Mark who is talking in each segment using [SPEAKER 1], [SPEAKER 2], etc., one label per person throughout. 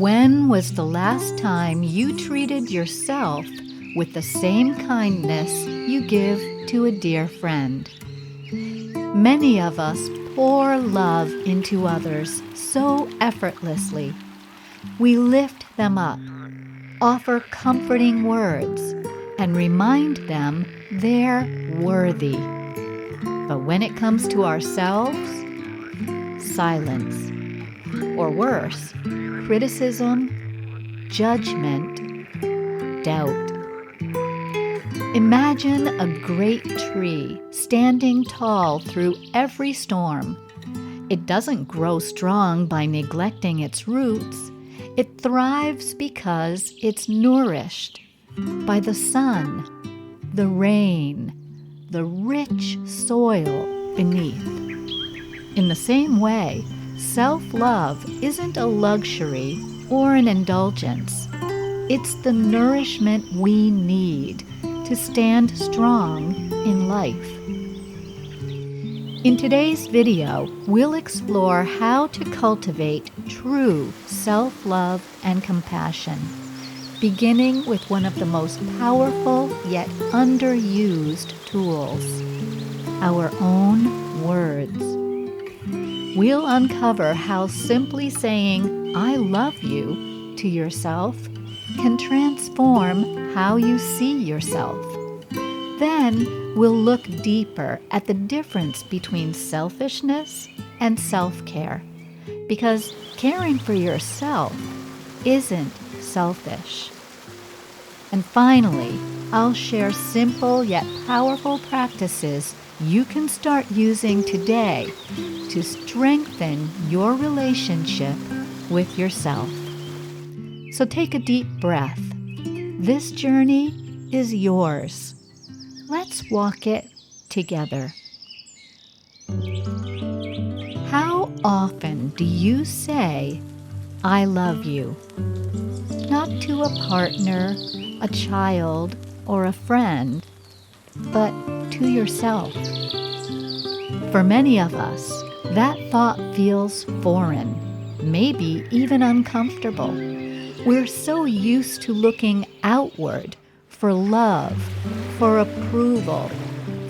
[SPEAKER 1] When was the last time you treated yourself with the same kindness you give to a dear friend? Many of us pour love into others so effortlessly. We lift them up, offer comforting words, and remind them they're worthy. But when it comes to ourselves, silence, or worse, criticism, judgment, doubt. Imagine a great tree standing tall through every storm. It doesn't grow strong by neglecting its roots. It thrives because it's nourished by the sun, the rain, the rich soil beneath. In the same way, self-love isn't a luxury or an indulgence. It's the nourishment we need to stand strong in life. In today's video, we'll explore how to cultivate true self-love and compassion, beginning with one of the most powerful yet underused tools, our own words. We'll uncover how simply saying, "I love you," to yourself can transform how you see yourself. Then we'll look deeper at the difference between selfishness and self-care, because caring for yourself isn't selfish. And finally, I'll share simple yet powerful practices you can start using today to strengthen your relationship with yourself. So take a deep breath. This journey is yours. Let's walk it together. How often do you say, "I love you"? Not to a partner, a child, or a friend, but to yourself. For many of us, that thought feels foreign, maybe even uncomfortable. We're so used to looking outward for love, for approval,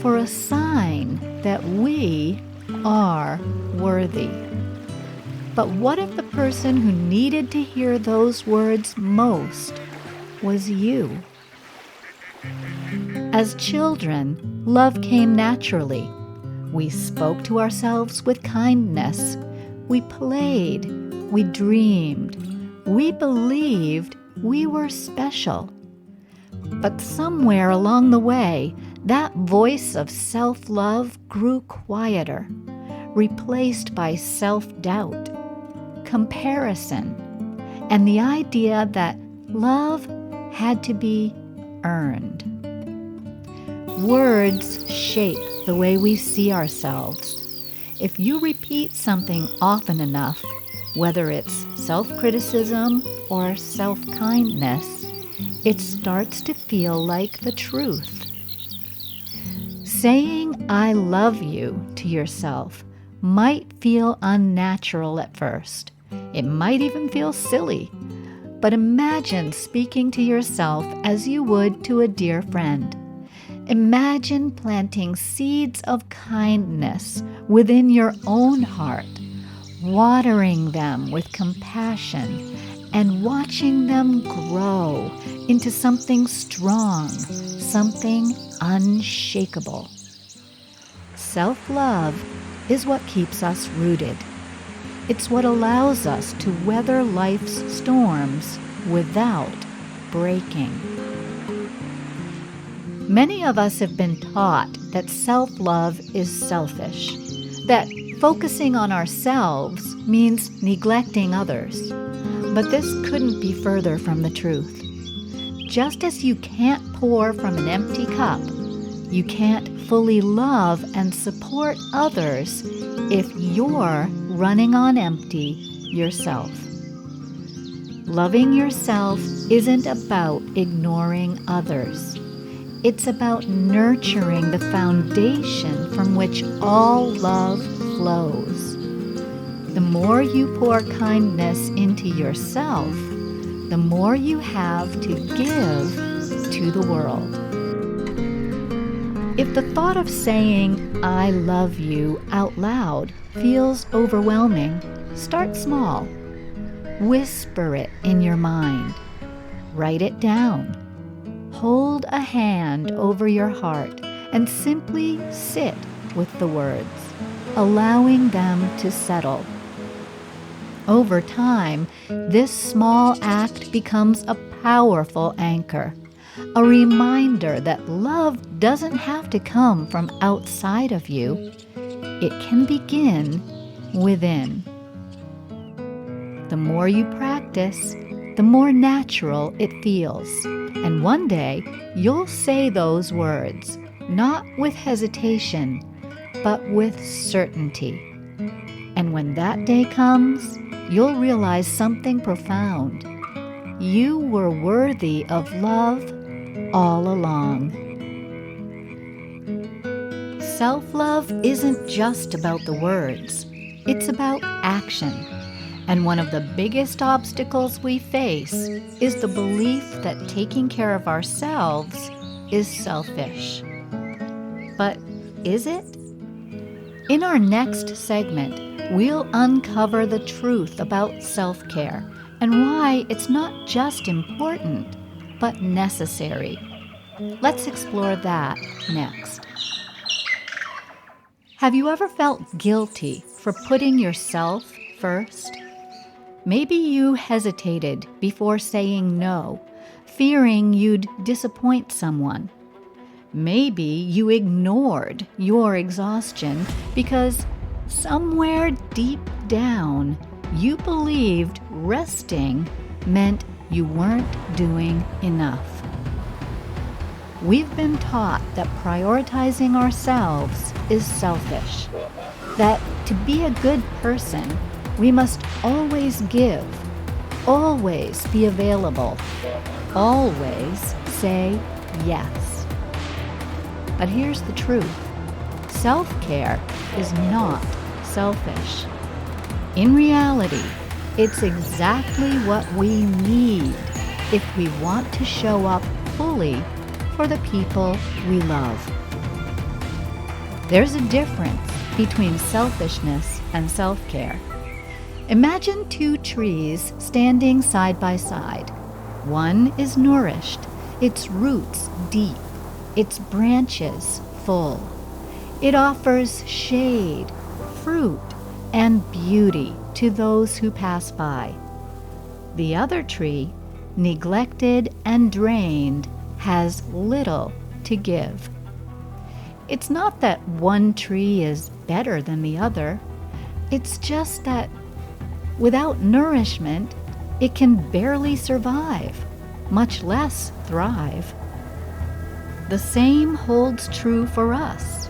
[SPEAKER 1] for a sign that we are worthy. But what if the person who needed to hear those words most was you? As children, love came naturally. We spoke to ourselves with kindness. We played. We dreamed. We believed we were special. But somewhere along the way, that voice of self-love grew quieter, replaced by self-doubt, comparison, and the idea that love had to be earned. Words shape the way we see ourselves. If you repeat something often enough, whether it's self-criticism or self-kindness, it starts to feel like the truth. Saying "I love you" to yourself might feel unnatural at first. It might even feel silly. But imagine speaking to yourself as you would to a dear friend. Imagine planting seeds of kindness within your own heart, watering them with compassion, and watching them grow into something strong, something unshakable. Self-love is what keeps us rooted. It's what allows us to weather life's storms without breaking. Many of us have been taught that self-love is selfish, that focusing on ourselves means neglecting others. But this couldn't be further from the truth. Just as you can't pour from an empty cup, you can't fully love and support others if you're running on empty yourself. Loving yourself isn't about ignoring others. It's about nurturing the foundation from which all love flows. The more you pour kindness into yourself, the more you have to give to the world. If the thought of saying, "I love you" out loud feels overwhelming, start small. Whisper it in your mind. Write it down. Hold a hand over your heart and simply sit with the words, allowing them to settle. Over time, this small act becomes a powerful anchor, a reminder that love doesn't have to come from outside of you. It can begin within. The more you practice, the more natural it feels. And one day, you'll say those words, not with hesitation, but with certainty. And when that day comes, you'll realize something profound. You were worthy of love all along. Self-love isn't just about the words. It's about action. And one of the biggest obstacles we face is the belief that taking care of ourselves is selfish. But is it? In our next segment, we'll uncover the truth about self-care and why it's not just important, but necessary. Let's explore that next. Have you ever felt guilty for putting yourself first? Maybe you hesitated before saying no, fearing you'd disappoint someone. Maybe you ignored your exhaustion because somewhere deep down you believed resting meant you weren't doing enough. We've been taught that prioritizing ourselves is selfish, that to be a good person, we must always give, always be available, always say yes. But here's the truth. Self-care is not selfish. In reality, it's exactly what we need if we want to show up fully for the people we love. There's a difference between selfishness and self-care. Imagine two trees standing side by side. One is nourished, its roots deep, its branches full. It offers shade, fruit, and beauty to those who pass by. The other tree, neglected and drained, has little to give. It's not that one tree is better than the other. It's just that without nourishment, it can barely survive, much less thrive. The same holds true for us.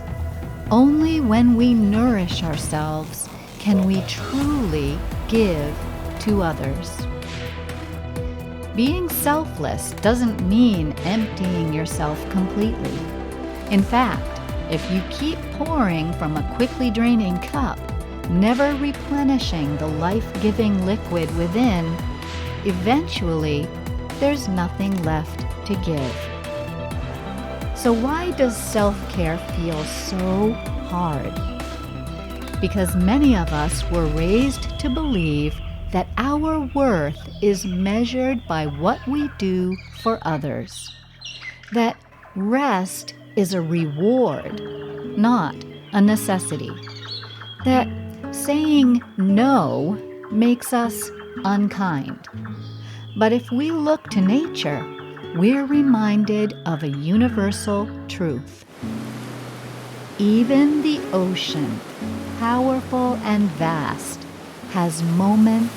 [SPEAKER 1] Only when we nourish ourselves can we truly give to others. Being selfless doesn't mean emptying yourself completely. In fact, if you keep pouring from a quickly draining cup, never replenishing the life-giving liquid within, eventually there's nothing left to give. So why does self-care feel so hard? Because many of us were raised to believe that our worth is measured by what we do for others. That rest is a reward, not a necessity. That saying no makes us unkind. But if we look to nature, we're reminded of a universal truth. Even the ocean, powerful and vast, has moments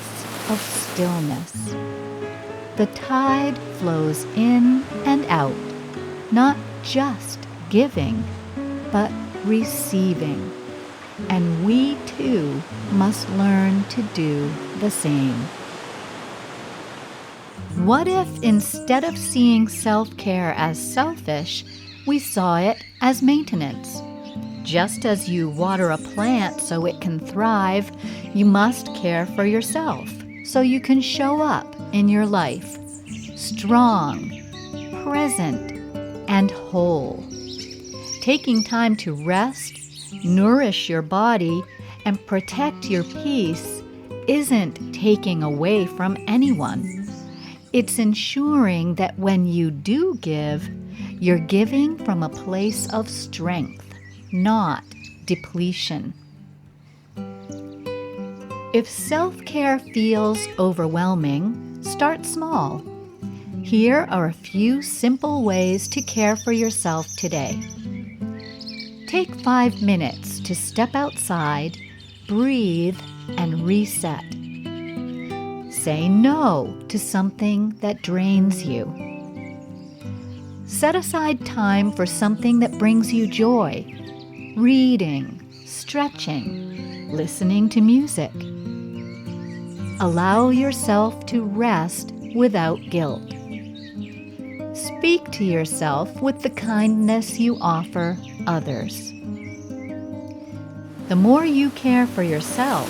[SPEAKER 1] of stillness. The tide flows in and out, not just giving, but receiving. And we too must learn to do the same. What if instead of seeing self-care as selfish, we saw it as maintenance? Just as you water a plant so it can thrive, you must care for yourself so you can show up in your life strong, present, and whole. Taking time to rest, nourish your body, and protect your peace isn't taking away from anyone. It's ensuring that when you do give, you're giving from a place of strength, not depletion. If self-care feels overwhelming, start small. Here are a few simple ways to care for yourself today. Take 5 minutes to step outside, breathe, and reset. Say no to something that drains you. Set aside time for something that brings you joy. Reading, stretching, listening to music. Allow yourself to rest without guilt. Speak to yourself with the kindness you offer others. The more you care for yourself,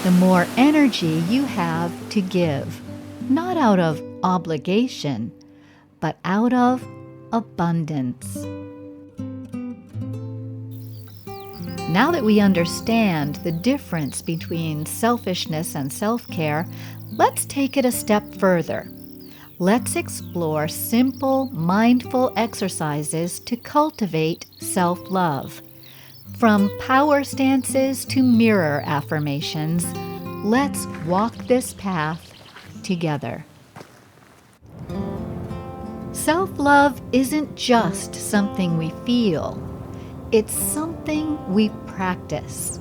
[SPEAKER 1] the more energy you have to give, not out of obligation, but out of abundance. Now that we understand the difference between selfishness and self-care, let's take it a step further. Let's explore simple, mindful exercises to cultivate self-love. From power stances to mirror affirmations, let's walk this path together. Self-love isn't just something we feel. It's something we practice.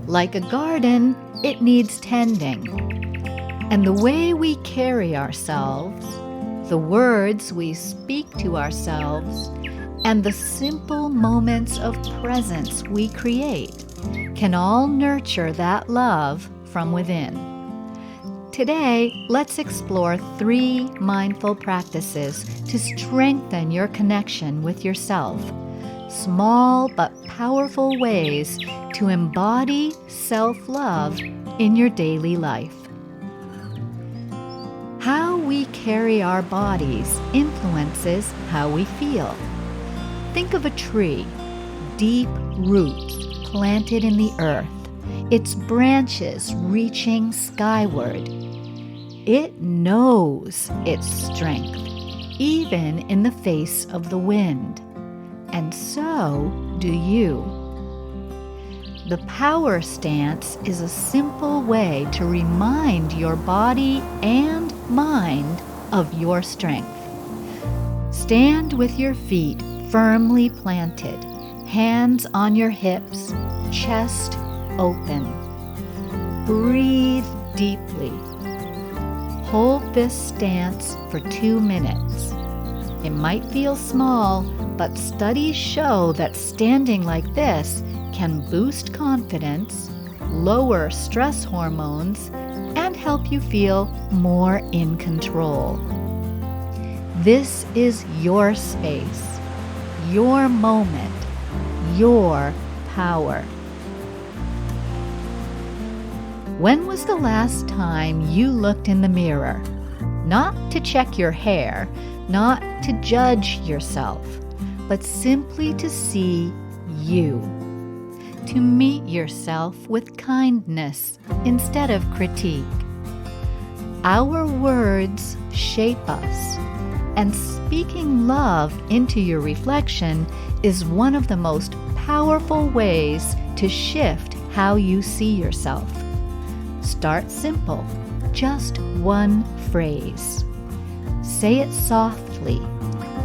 [SPEAKER 1] Like a garden, it needs tending. And the way we carry ourselves, the words we speak to ourselves, and the simple moments of presence we create can all nurture that love from within. Today, let's explore 3 mindful practices to strengthen your connection with yourself. Small but powerful ways to embody self-love in your daily life. How we carry our bodies influences how we feel. Think of a tree, deep roots planted in the earth, its branches reaching skyward. It knows its strength, even in the face of the wind. And so do you. The power stance is a simple way to remind your body and mind of your strength. Stand with your feet firmly planted, hands on your hips, chest open. Breathe deeply. Hold this stance for 2 minutes. It might feel small, but studies show that standing like this can boost confidence, lower stress hormones, and help you feel more in control. This is your space, your moment, your power. When was the last time you looked in the mirror? Not to check your hair, not to judge yourself, but simply to see you. To meet yourself with kindness instead of critique. Our words shape us, and speaking love into your reflection is one of the most powerful ways to shift how you see yourself. Start simple, just one phrase. Say it softly,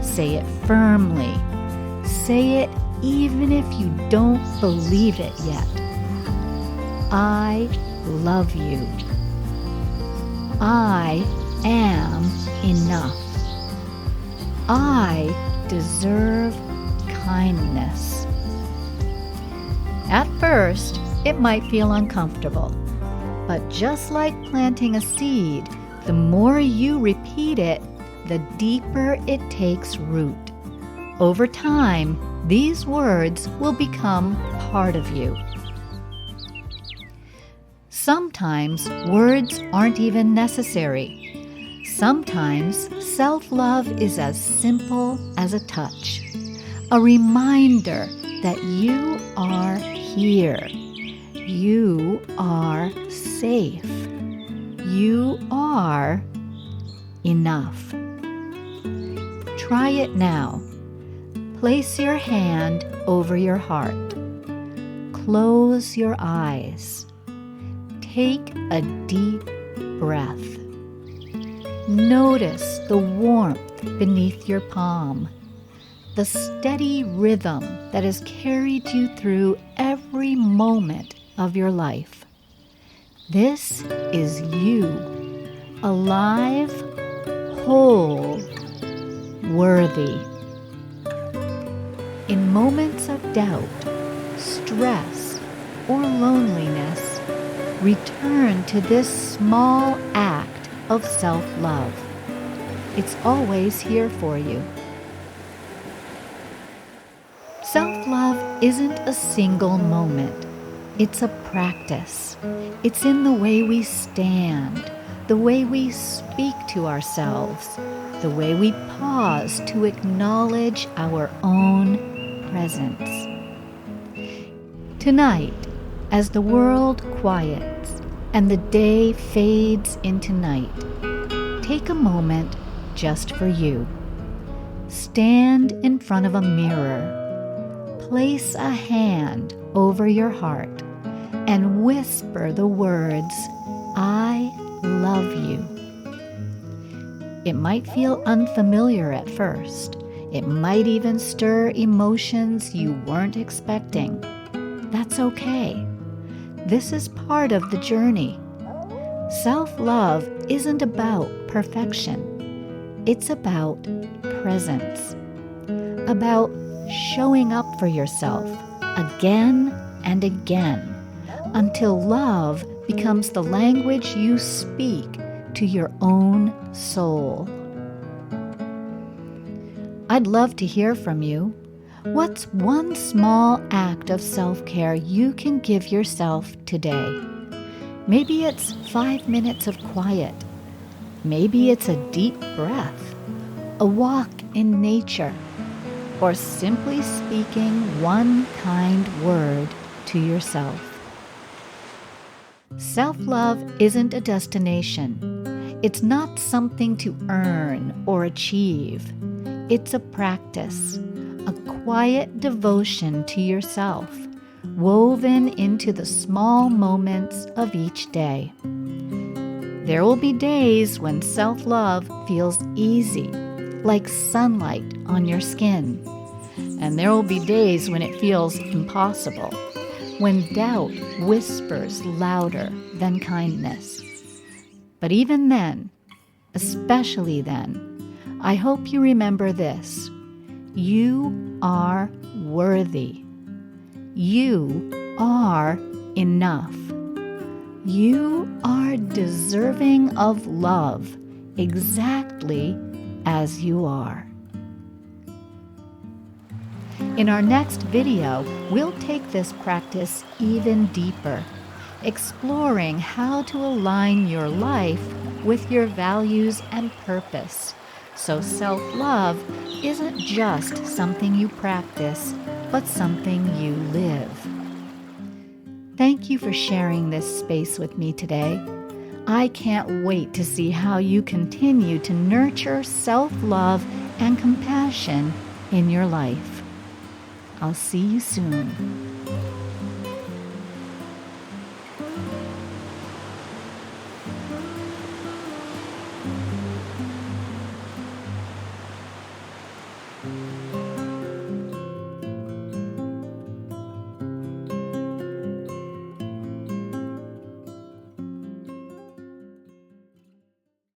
[SPEAKER 1] say it firmly, say it even if you don't believe it yet. I love you. I am enough. I deserve kindness. At first, it might feel uncomfortable, but just like planting a seed, the more you repeat it, the deeper it takes root. Over time, these words will become part of you. Sometimes words aren't even necessary. Sometimes self-love is as simple as a touch, a reminder that you are here. You are safe. You are enough. Try it now. Place your hand over your heart. Close your eyes. Take a deep breath. Notice the warmth beneath your palm, the steady rhythm that has carried you through every moment of your life. This is you, alive, whole, worthy. In moments of doubt, stress, or loneliness, return to this small act of self-love. It's always here for you. Self-love isn't a single moment. It's a practice. It's in the way we stand, the way we speak to ourselves, the way we pause to acknowledge our own presence. Tonight, as the world quiets and the day fades into night, take a moment just for you. Stand in front of a mirror. Place a hand over your heart and whisper the words, "I love you." It might feel unfamiliar at first. It might even stir emotions you weren't expecting. That's okay. This is part of the journey. Self-love isn't about perfection. It's about presence, about showing up for yourself again and again until love becomes the language you speak to your own soul. I'd love to hear from you. What's one small act of self-care you can give yourself today? Maybe it's 5 minutes of quiet. Maybe it's a deep breath, a walk in nature, or simply speaking one kind word to yourself. Self-love isn't a destination. It's not something to earn or achieve. It's a practice, a quiet devotion to yourself, woven into the small moments of each day. There will be days when self-love feels easy, like sunlight on your skin. And there will be days when it feels impossible, when doubt whispers louder than kindness. But even then, especially then, I hope you remember this. You are worthy. You are enough. You are deserving of love exactly as you are. In our next video, we'll take this practice even deeper, exploring how to align your life with your values and purpose. So self-love isn't just something you practice, but something you live. Thank you for sharing this space with me today. I can't wait to see how you continue to nurture self-love and compassion in your life. I'll see you soon.